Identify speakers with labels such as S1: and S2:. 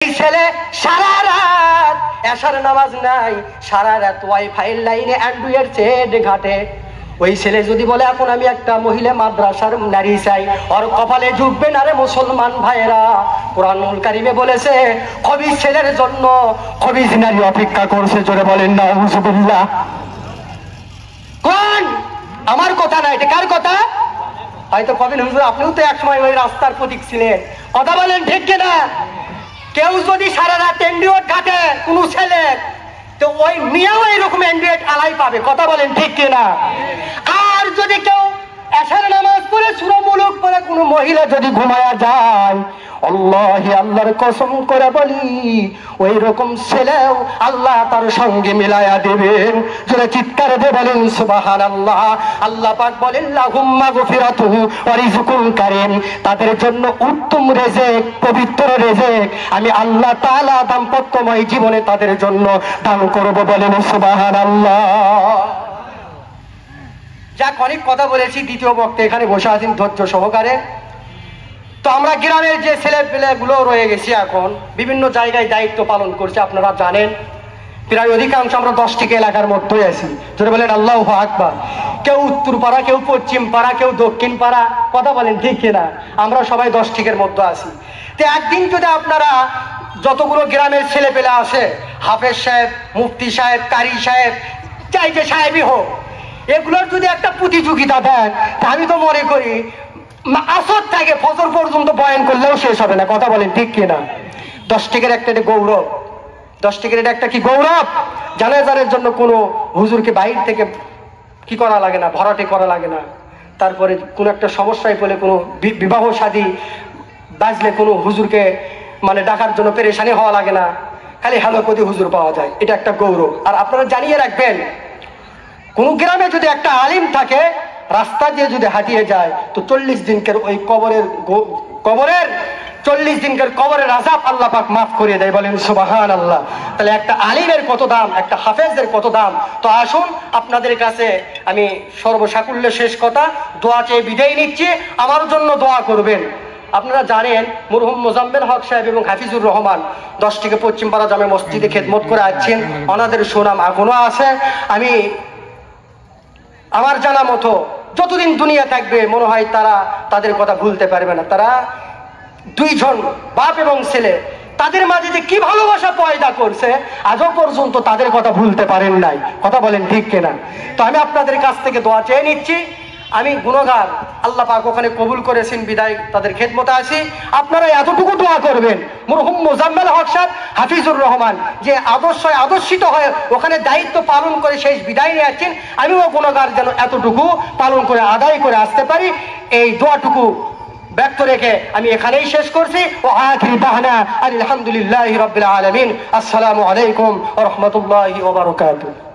S1: ছেলে সারা রাত এশার নামাজ নাই, সারা রাত ওয়াইফাই লাইনে অ্যান্ড্রয়েড সেট ঘাটে। ওই ছেলে যদি বলে এখন আমি একটা মহিলা মাদ্রাসার নারী চাই, ওর কপালে ঝুঁকবে না রে মুসলমান ভাইরা। কুরআনুল কারীমে বলেছে খবিজ ছেলের জন্য খবিজ নারী অপেক্ষা করছে। জোরে বলেন নাউযুবিল্লাহ। কোন আমার কথা না, এটা কার কথা? হয়তো কবির হুজুর আপনিও তো একসময় ওই রাস্তার প্রতীক ছিলেন। কথা বলেন ঠিক কিনা? কেউ যদি সারা রাত অ্যান্ড্রয়েড ঘাটে কোন ছেলে, তো ওই মিয়াও এরকম অ্যান্ড্রয়েড আলাই পাবে। কথা বলেন ঠিক কিনা? আর যদি কেউ এশার নামাজ পড়ে সূরা মুলুক পড়ে কোন মহিলা যদি ঘুমায়া যায়, আল্লাহি আল্লাহর কসম করে বলি ওই রকম ছেলেও আল্লাহ তার সঙ্গে মিলায়া দেবেন। যারা চিৎকার দিয়ে বলেন সুবহানাল্লাহ। আল্লাহ পাক বলেন লাহুম মাগফিরাতুহু ওয়া রিজকুন কারীম, তাদের জন্য উত্তম রিজিক, পবিত্র রিজিক আমি আল্লাহ তাআলা দাম্পত্যময় জীবনে তাদের জন্য দান করব। বলেন সুবহানাল্লাহ। যাক, অনেক কথা বলেছি। দ্বিতীয় বক্তা এখানে বসে আছেন ধৈর্য সহকারে। তো আমরা গ্রামের যে ছেলে পেলেগুলো রয়ে গেছি এখন বিভিন্ন জায়গায় দায়িত্ব পালন করছে, আপনারা জানেন। প্রায় অধিকাংশ আমরা 10টি এলাকার মধ্যে আছি। যদি বলেন আল্লাহু আকবার। কেউ উত্তর পাড়া, কেউ পশ্চিম পাড়া, কেউ দক্ষিণ পাড়া। কথা বলেন ঠিক কিনা? আমরা সবাই 10টির মধ্যে আছি। তো একদিন যদি আপনারা যতগুলো গ্রামের ছেলে পেলে আসে, হাফেজ সাহেব, মুফতি সাহেব, কারি সাহেব, চাই যে সাহেবই হোক, এগুলোর যদি একটা প্রতিযোগিতা দেন, তা আমি তো মনে করি আসর থেকে ফজর পর্যন্ত বয়ান করলেও শেষ হবে না। কথা বলেন ঠিক কিনা? 10 একটা গৌরব। 10 একটা কি গৌরব? জানাজারের জন্য কোনো হুজুরকে বাইরে থেকে কি করা লাগে না, ভরাটে করা লাগে না। তারপরে কোনো একটা সমস্যায় পড়লে, কোনো বিবাহ শাদী বাজলে কোনো হুজুরকে মানে ডাকার জন্য পেরেশানি হওয়া লাগে না, খালি হালকতি হুজুর পাওয়া যায়। এটা একটা গৌরব। আর আপনারা জানিয়ে রাখবেন, কোন গ্রামে যদি একটা আলিম থাকে, রাস্তা দিয়ে যদি হাঁটিয়ে যায়, তো 40 দিনকার ওই কবরের 40 দিনকার কবরের আযাব আল্লাহ পাক মাফ করে দেয়। বলেন সুবহানাল্লাহ। তাহলে একটা আলিমের কত দাম, একটা হাফেজের কত দাম। তো আসুন আপনাদের কাছে আমি সর্বসাকুল্যে শেষ কথা দোয়া চেয়ে বিদায় নিচ্ছি। আমার জন্য দোয়া করবেন। আপনারা জানেন মরহুম মোজাম্মেল হক সাহেব এবং হাফিজুর রহমান 10টিকে পশ্চিমপাড়া জামে মসজিদে খেদমত করে আসছেন। ওনাদের সুনাম এখনো আছে। আমি আমার জানা মতো যতদিন দুনিয়া থাকবে মনে হয় তারা তাদের কথা ভুলতে পারবে না। তারা 2 জন বাপ এবং ছেলে, তাদের মাঝে যে কি ভালোবাসা পয়দা করছে আজও পর্যন্ত তাদের কথা ভুলতে পারেন নাই। কথা বলেন ঠিক কিনা? তো আমি আপনাদের কাছ থেকে দোয়া চেয়ে নিচ্ছি। আমি গুণগার, আল্লাহ পাক ওখানে কবুল করেছেন বিদায় তাদের খেদমতে আসি। আপনারা এতটুকু দোয়া করবেন মরহুম মোজাম্মেল হক সাহেব, হাফিজুর রহমান যে আদর্শিত হয়ে ওখানে দায়িত্ব পালন করে শেষ বিদায় নিয়ে যাচ্ছেন, আমিও গুণগার যেন এতটুকু পালন করে আদায় করে আসতে পারি, এই দোয়াটুকু ব্যক্ত রেখে আমি এখানেই শেষ করছি। ও আখির দাওয়ানা আলহামদুলিল্লাহি রাব্বিল আলামিন। আসসালামু আলাইকুম ওয়া রাহমাতুল্লাহি ওয়া বারাকাতুহু।